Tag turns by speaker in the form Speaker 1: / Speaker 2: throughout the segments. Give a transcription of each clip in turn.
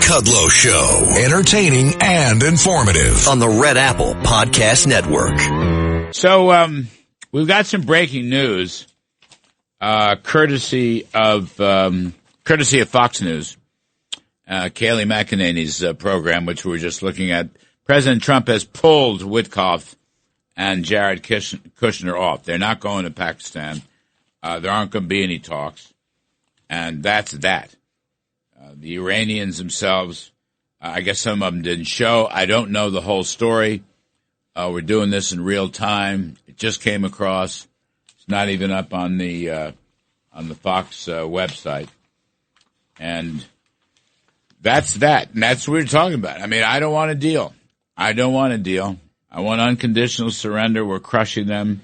Speaker 1: Kudlow Show. Entertaining and informative on the Red Apple Podcast Network.
Speaker 2: So, we've got some breaking news, courtesy of Fox News, Kayleigh McEnany's program, which we were just looking at. President Trump has pulled Witkoff and Jared Kushner off. They're not going to Pakistan. There aren't going to be any talks. And that's that. The Iranians themselves, I guess some of them didn't show. I don't know the whole story. We're doing this in real time. It just came across. It's not even up on the Fox website. And that's that. And that's what we're talking about. I mean, I don't want a deal. I want unconditional surrender. We're crushing them.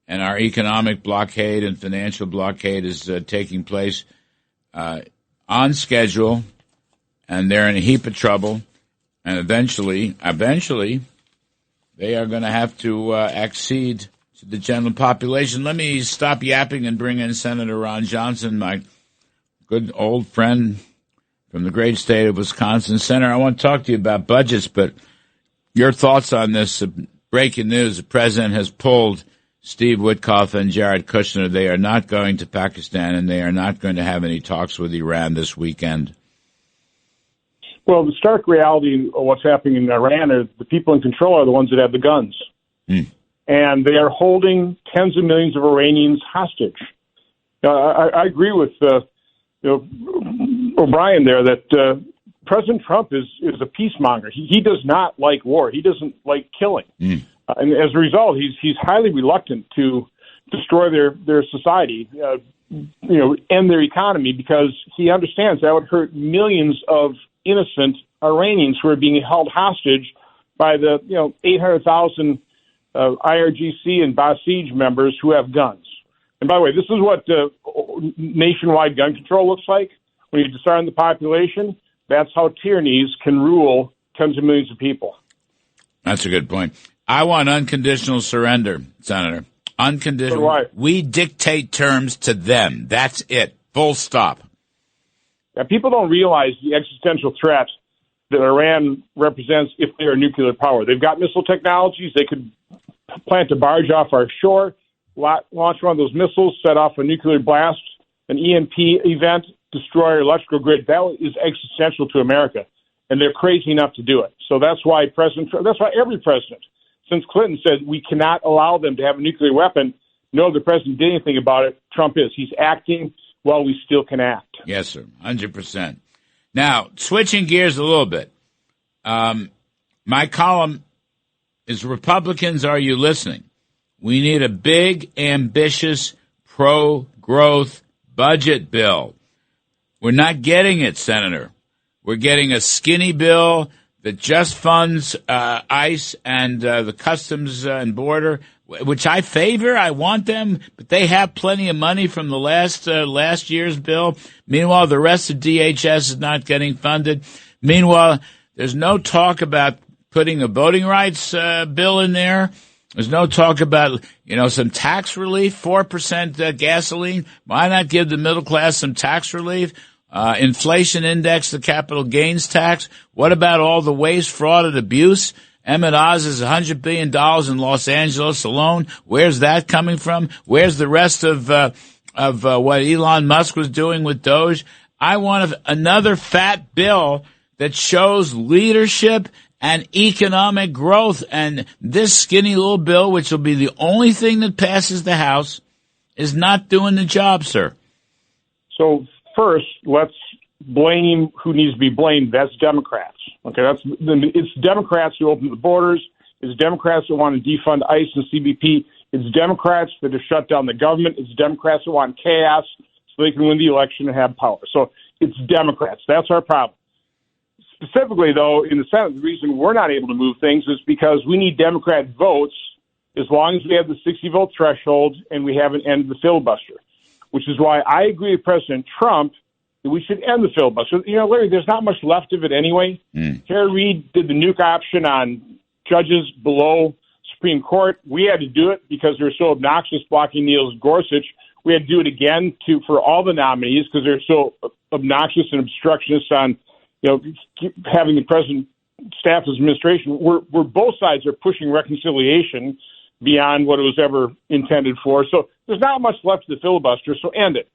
Speaker 2: And our economic blockade and financial blockade is taking place on schedule, and they're in a heap of trouble, and eventually, they are going to have to accede to the general population. Let me stop yapping and bring in Senator Ron Johnson, my good old friend from the great state of Wisconsin. Senator, I want to talk to you about budgets, but your thoughts on this breaking news. The president has pulled Steve Witkoff and Jared Kushner. They are not going to Pakistan, and they are not going to have any talks with Iran this weekend.
Speaker 3: Well, the stark reality of what's happening in Iran is the people in control are the ones that have the guns. And they are holding tens of millions of Iranians hostage. I agree with O'Brien there that President Trump is a peacemonger. He does not like war. He doesn't like killing. And as a result, he's highly reluctant to destroy their society, end their economy, because he understands that would hurt millions of innocent Iranians who are being held hostage by the 800,000 IRGC and Basij members who have guns. And by the way, this is what nationwide gun control looks like. When you disarm the population, that's how tyrannies can rule tens of millions of people. That's
Speaker 2: a good point. I want unconditional surrender, Senator. Unconditional.
Speaker 3: So
Speaker 2: we dictate terms to them. That's it. Full stop.
Speaker 3: Yeah, people don't realize the existential threat that Iran represents if they're a nuclear power. They've got missile technologies. They could plant a barge off our shore, launch one of those missiles, set off a nuclear blast, an EMP event, destroy our electrical grid. That is existential to America, and they're crazy enough to do it. So that's why every president since Clinton said we cannot allow them to have a nuclear weapon. No other president did anything about it. Trump is. He's acting while we still can act.
Speaker 2: Yes, sir. 100%. Now, switching gears a little bit. My column is Republicans, are you listening? We need a big, ambitious, pro-growth budget bill. We're not getting it, Senator. We're getting a skinny bill that just funds ICE and the Customs and Border, which I favor. I want them, but they have plenty of money from the last year's bill. Meanwhile, the rest of DHS is not getting funded. Meanwhile, there's no talk about putting a voting rights bill in there. There's no talk about, some tax relief, 4% gasoline. Why not give the middle class some tax relief? Inflation index, the capital gains tax. What about all the waste, fraud, and abuse? Emmett Oz is $100 billion in Los Angeles alone. Where's that coming from? Where's the rest of what Elon Musk was doing with Doge? I want another fat bill that shows leadership and economic growth. And this skinny little bill, which will be the only thing that passes the House, is not doing the job, sir.
Speaker 3: So first, let's blame who needs to be blamed. That's Democrats. Okay, it's Democrats who opened the borders. It's Democrats who want to defund ICE and CBP. It's Democrats that have shut down the government. It's Democrats who want chaos so they can win the election and have power. So it's Democrats. That's our problem. Specifically, though, in the Senate, the reason we're not able to move things is because we need Democrat votes as long as we have the 60-vote threshold and we haven't ended the filibuster, which is why I agree with President Trump that we should end the filibuster. Larry, there's not much left of it anyway. Harry Reid did the nuke option on judges below Supreme Court. We had to do it because they were so obnoxious blocking Neil Gorsuch. We had to do it again for all the nominees because they're so obnoxious and obstructionist on having the president staff as administration, where both sides are pushing reconciliation beyond what it was ever intended for. So there's not much left of the filibuster, so end it.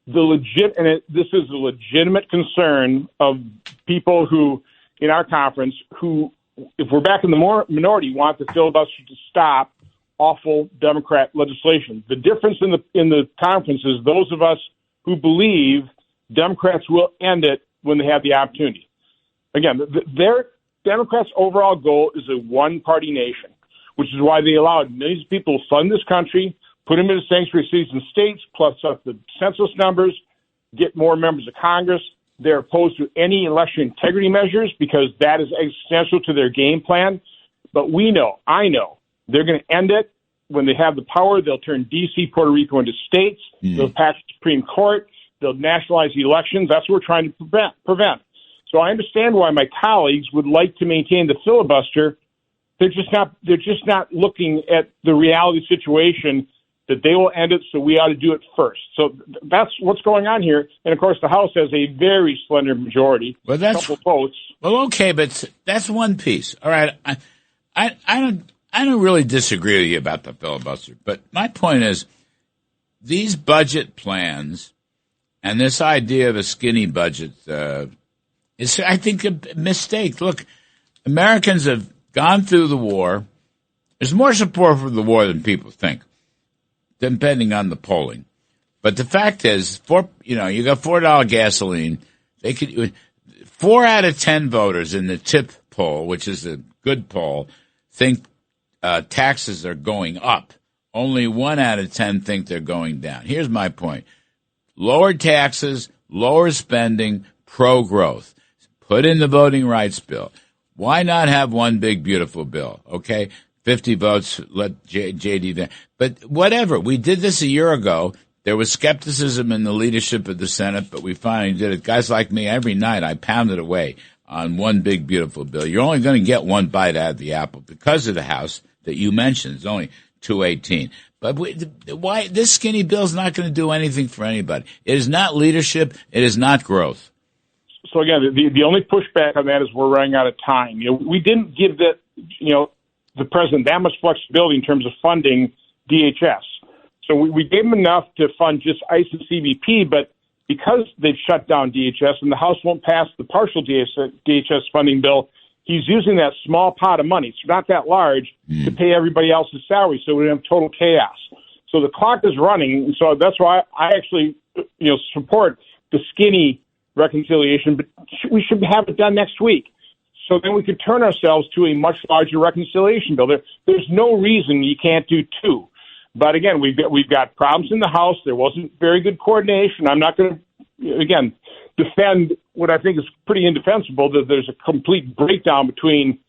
Speaker 3: This is a legitimate concern of people who, in our conference, who, if we're back in the minority, want the filibuster to stop awful Democrat legislation. The difference in the conference is those of us who believe Democrats will end it when they have the opportunity. Again, their Democrats' overall goal is a one-party nation, which is why they allowed millions of people to fund this country, put them into sanctuary cities and states, plus up the census numbers, get more members of Congress. They're opposed to any election integrity measures because that is existential to their game plan. But I know, they're going to end it when they have the power. They'll turn D.C., Puerto Rico into states. They'll pass the Supreme Court. They'll nationalize the elections. That's what we're trying to prevent. So I understand why my colleagues would like to maintain the filibuster. They're just not looking at the reality situation that they will end it, so we ought to do it first. So that's what's going on here. And, of course, the House has a very slender majority, a couple votes.
Speaker 2: Well, okay, but that's one piece. All right, I don't really disagree with you about the filibuster, but my point is these budget plans and this idea of a skinny budget is, I think, a mistake. Look, Americans have gone through the war. There's more support for the war than people think, depending on the polling. But the fact is, you got $4 gasoline. 4 out of 10 voters in the TIP poll, which is a good poll, think taxes are going up. Only 1 out of 10 think they're going down. Here's my point. Lower taxes, lower spending, pro-growth. Put in the voting rights bill. Why not have one big, beautiful bill? Okay, 50 votes, let J.D. But whatever. We did this a year ago. There was skepticism in the leadership of the Senate, but we finally did it. Guys like me, every night I pounded away on one big, beautiful bill. You're only going to get one bite out of the apple because of the House that you mentioned. It's only 218. But why this skinny bill is not going to do anything for anybody. It is not leadership. It is not growth.
Speaker 3: So again, the only pushback on that is we're running out of time. We didn't give the president that much flexibility in terms of funding DHS. So we gave him enough to fund just ICE and CBP, but because they've shut down DHS and the House won't pass the partial DHS funding bill, he's using that small pot of money, it's not that large, to pay everybody else's salary, so we have total chaos. So the clock is running, and so that's why I actually support the skinny reconciliation, but we should have it done next week. So then we could turn ourselves to a much larger reconciliation bill. There's no reason you can't do two. But again, we've got problems in the House. There wasn't very good coordination. I'm not going to, again, defend what I think is pretty indefensible, that there's a complete breakdown between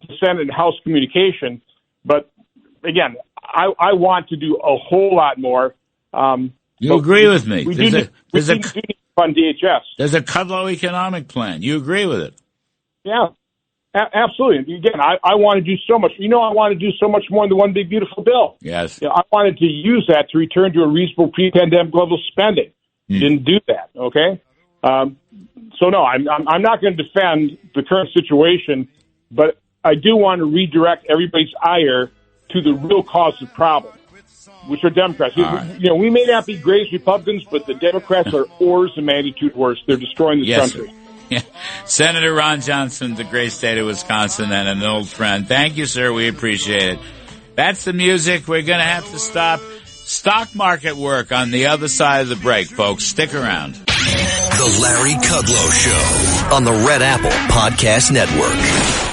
Speaker 3: the Senate and House communication. But again, I want to do a whole lot more.
Speaker 2: You agree with me?
Speaker 3: We do need to fund DHS.
Speaker 2: There's a Kudlow economic plan. You agree with it? Yeah.
Speaker 3: Absolutely. Again, I want to do so much. I want to do so much more than one big, beautiful bill.
Speaker 2: Yes.
Speaker 3: I wanted to use that to return to a reasonable pre-pandemic level of spending. Didn't do that. Okay. So no, I'm not going to defend the current situation, but I do want to redirect everybody's ire to the real cause of the problem, which are Democrats. Right. We may not be great Republicans, but the Democrats are orders of magnitude worse. They're destroying this country.
Speaker 2: Sir. Yeah. Senator Ron Johnson, the great state of Wisconsin, and an old friend. Thank you, sir. We appreciate it. That's the music. We're going to have to stop. Stock market work on the other side of the break, folks. Stick around.
Speaker 1: The Larry Kudlow Show on the Red Apple Podcast Network.